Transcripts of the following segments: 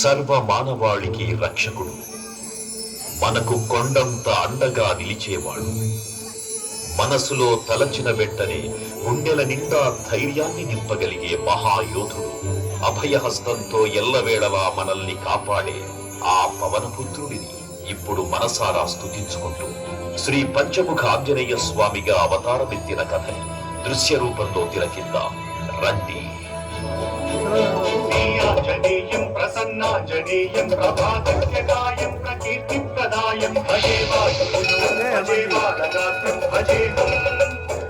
సర్వ మానవాళికి రక్షకుడు, మనకు కొండంత అండగా నిలిచేవాడు. మనసులో తలచిన వెంటనే గుండెల నిండా ధైర్యాన్ని నింపగలిగే మహాయోధుడు, అభయహస్తంతో ఎల్లవేళలా మనల్ని కాపాడే ఆ పవనపుత్రుడిని ఇప్పుడు మనసారా స్తుతించుకుంటూ శ్రీ పంచముఖ ఆంజనేయ స్వామిగా అవతారమెత్తిన కథని దృశ్య రూపంలో తిలకిద్దాం రండి. శ్రీయాంజనేయం ప్రసన్నాంజనేయం ప్రభాతజ్ఞాయం ప్రకీర్తిప్రదాయం భజే వాయుపుత్రం భజే బాలగాత్రం భజే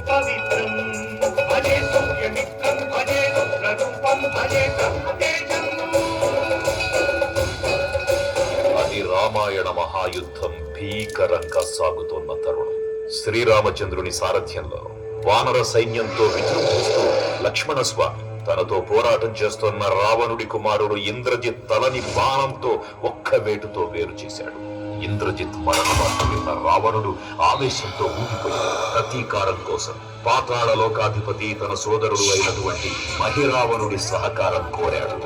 పవిత్రం భజే సూర్యమిత్రం భజే రుద్రరూపం భజే బ్రహ్మతేజం. అది రామాయణ మహాయుద్ధం భీకరంగా సాగుతోన్న తరుణం. శ్రీరామచంద్రుని సారథ్యంలో వానర సైన్యంతో విజృంభిస్తూ లక్ష్మణస్వామి తనతో పోరాటం చేస్తున్న రావణుడి కుమారుడు ఇంద్రజిత్ తలని బాణంతో ఒక్క వేటుతో వేరు చేశాడు. ఇంద్రజిత్ మరణవార్త విన్న రావణుడు ఆవేశంతో ఊగిపోయాడు. ప్రతీకారం కోసం పాతాళ లోకాధిపతి తన సోదరుడు అయినటువంటి మహిరావణుడి సహకారం కోరాడు.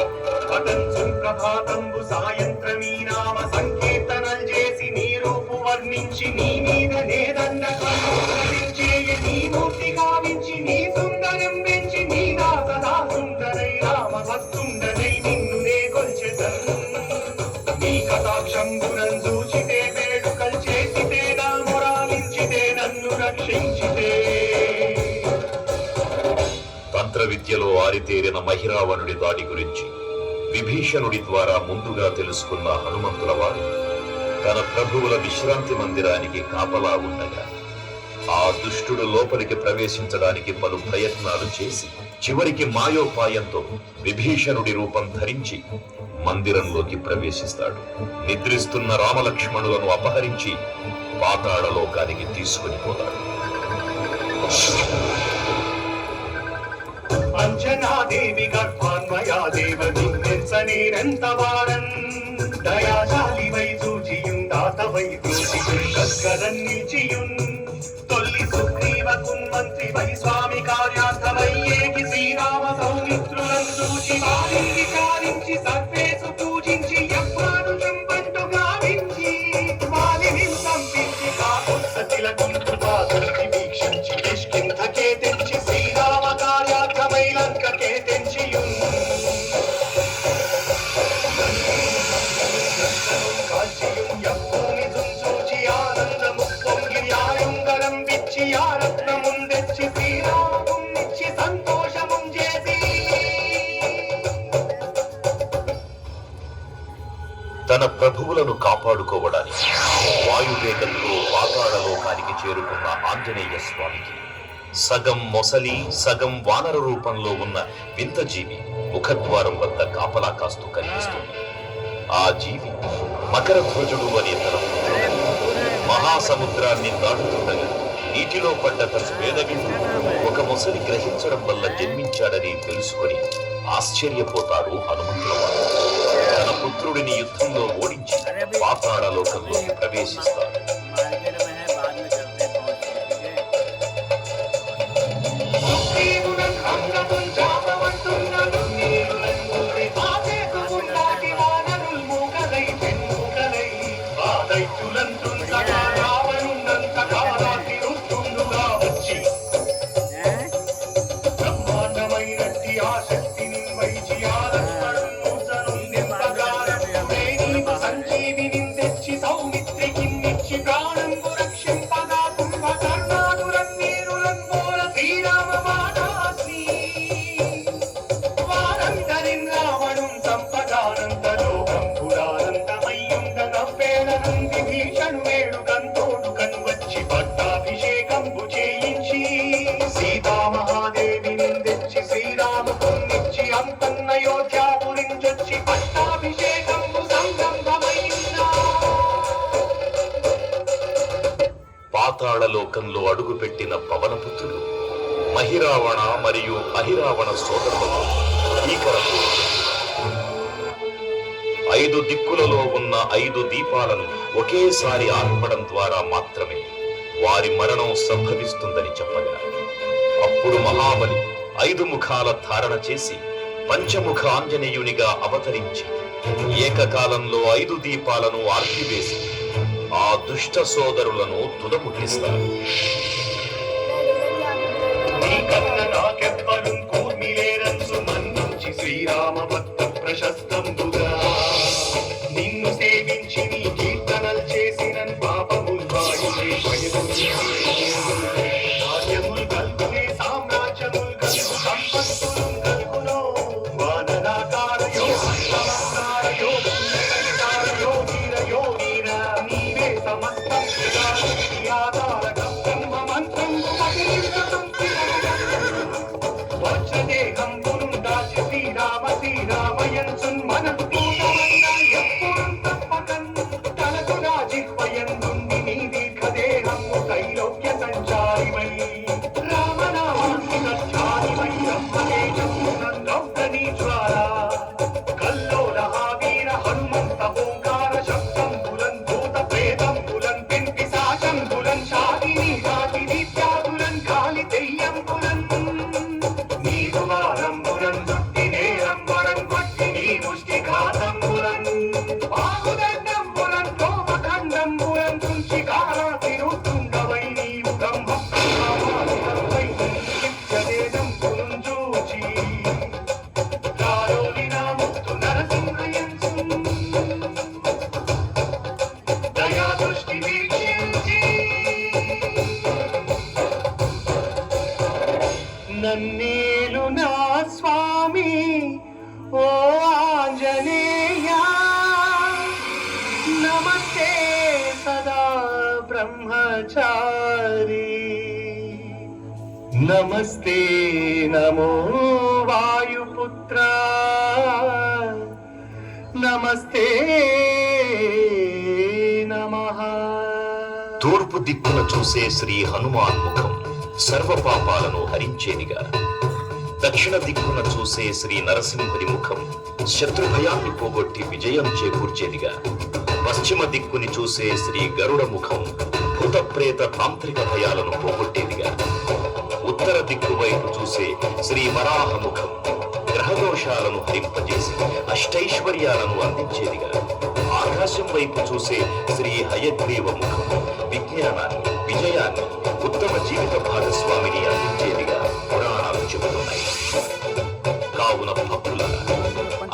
ప్రభాతంబు సాయంత్రమీ నామ సంకీర్తనలు చేసి నీ రూపు వర్ణించి నీ మీద నీ మూర్తి గావించి నీ సుందరం పెంచి నీ దాసదా సుందరై రామ భక్తుండనై నిన్ను నే కొల్చెదను. నీ కటాక్షంబునం చూచితే వేడుకలు చేసితే నా మొరాలించితే నన్ను రక్షించితే. తంత్ర విద్యలో ఆరితేరిన మహిరావణుడి దాడి గురించి విభీషణుడి ద్వారా ముందుగా తెలుసుకున్న హనుమంతుల వారు తన ప్రభువుల విశ్రాంతి మందిరానికి కాపలా ఉండగా ఆ దుష్టుడు లోపలికి ప్రవేశించడానికి పలు ప్రయత్నాలు చేసి చివరికి మాయోపాయంతో విభీషణుడి రూపం ధరించి మందిరంలోకి ప్రవేశిస్తాడు. నిద్రిస్తున్న రామలక్ష్మణులను అపహరించి పాతాళ లోకానికి తీసుకుని పోతాడు. అంజనాదేవి గర్భాన్మయా దేవ నిన్నెంత వారన్ దయాశాలి వై చూచియుందాతవై దోషికరం నిలిచియున్ తొల్లి సుగ్రీవ కున్మంత్రి వై స్వామి కార్యార్థమై ఏకి శ్రీరామ సౌమిత్రులను చూచి వారిని కారించి సర్వేసు పూజించి యజ్ఞానుషం పంటు గావించి వారిని సంపించి కాకుత్సతిల కుంటుతా దృష్టి వీక్షించి కిష్కింధకే తెచ్చి శ్రీరామ కార్యార్థమై లంకకే తెంచియున్ కాల్చియుం యజ్ఞూని తుంచూచి ఆనందము పొంగి ఆయుంగరం విచ్చి ఆ రత్నముం తెచ్చి శ్రీరామకున్నిచ్చి సంతోషముం చేసి. తన ప్రభువులను కాపాడుకోవడానికి వాయువేగంతో పాతాళ లోకానికి చేరుకున్న ఆంజనేయ స్వామికి సగం మొసలి సగం వానర రూపంలో ఉన్న వింత జీవి ముఖద్వారం వద్ద కాపలా కాస్తూ కనిపిస్తుంది. ఆ జీవి మకర ధ్వజుడు అనే తన పుత్రుడు. మహాసముద్రాన్ని దాటుతుండగా నీటిలో పడ్డ తన స్వేదగిళ్ళు ఒక మొసలి గ్రహించడం వల్ల జన్మించాడని తెలుసుకొని ఆశ్చర్యపోతారు హనుమంతుల వారు. తన పుత్రుడిని యుద్ధంలో ఓడించి పాతాళ లోకంలో ప్రవేశిస్తారు. పాతాళ లోకంలో అడుగుపెట్టిన పవనపుత్రుడు మహిరావణ మరియు అహిరావణ సోదరులతో భీకరపు 5 దిక్కులలో ఉన్న 5 దీపాలను ఒకేసారి ఆర్పడం ద్వారా మాత్రమే వారి మరణం సంభవిస్తుందని చెప్పగా అప్పుడు మహాబలి 5 ముఖాల ధారణ చేసి పంచముఖ ఆంజనేయునిగా అవతరించి ఏకకాలంలో 5 దీపాలను ఆర్పివేసి ఆ దుష్ట సోదరులను తుదముట్టిస్తారు. నీకన్న నాకెవ్వరు కూర్మిలేరన్సు మన్నించి శ్రీరామ భక్త ప్రశస్తంబుగా నిన్ను సేవించి నీ కీర్తనలు చేసిన పాపముల్ వాయులే రాజ్యముల్ కల్పునే సామ్రాజ్యముల్ కల్పు సంపత్తులు కల్పునో వానరాకార యోగ యోగీర నీవే సమస్తం ఆధారకం బ్రహ్మ మంత్రం వచ్చదేహం పురుందాచి శ్రీరామయన్సున్ మనకు పూజమన్న ఎప్పుడు తప్పకన్ తనకు నా జిహ్వయందుండి నీ దీర్ఘదేహము త్రైలోక్య సంచారివై రామనామాన్ని సత్యానివై బ్రహ్మతేజమునందౌకనీ జ్వాల కల్లోల వీర హనుమంత ఓంకార శబ్దం బులన్ భూత ప్రేతం బులన్ పిశాచం బులన్ శాకిని జాతి నిత్యాబులన్ కాలి దెయ్యం బులన్ నీకుమారంబులన్ దుట్టినేరంబరం కొట్టి నీ ముష్టిఘాతంబులన్ బాహుదండంబులన్ కోపఖండంబులన్ తుంచి కారాతిరుతుండవై నీవు బ్రహ్మ ప్రమాదితంపై నిత్యదేదంబులను చూచి రారోలి నా ముక్తు నరసింహయంసు దయా దృష్టి వీక్షించి నన్నేలు నా స్వామి ఓ ఆంజనేయ నమస్తే సదా బ్రహ్మచారి నమస్తే నమో వాయుపుత్ర నమస్తే నమః. తూర్పు దిక్కున చూసే శ్రీ హనుమాన్ ముఖం సర్వ పాపాలను హరించేదిగా, దక్షిణ దిక్కున చూసే శ్రీ నరసింహుని ముఖం శత్రు భయాన్ని పోగొట్టి విజయం చేకూర్చేదిగా, పశ్చిమ దిక్కుని చూసే శ్రీ గరుడ ముఖం భూత ప్రేత తాంత్రిక భయాలను పోగొట్టేదిగా, ఉత్తర దిక్కు వైపు చూసే శ్రీ వరాహ ముఖం గ్రహదోషాలను హరింపజేసి అష్టైశ్వర్యాలను అందించేదిగా, ఆకాశం వైపు చూసే శ్రీ హయగ్రీవ ముఖం విజ్ఞానాన్ని, విజయాన్ని, ఉత్తమ జీవిత భాగస్వామిని అందించేదిగా పురాణాలు చెబుతున్నాయి. కావున భక్తులారా,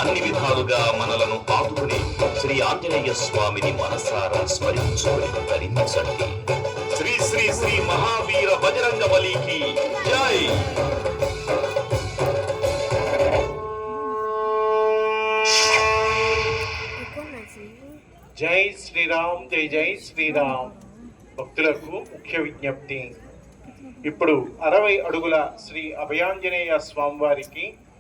అన్ని విధాలుగా మనలను ఆదుకునే శ్రీ ఆంజనేయ స్వామిని మనసారా స్మరించుకొని ధరించండి. శ్రీ శ్రీ శ్రీ మహావీర బజరంగ బలికి జై. జై శ్రీరామ్, జై జై శ్రీరామ్. భక్తులకు ముఖ్య విజ్ఞప్తి. ఇప్పుడు 60 అడుగుల శ్రీ అభయాంజనేయ స్వామివారికి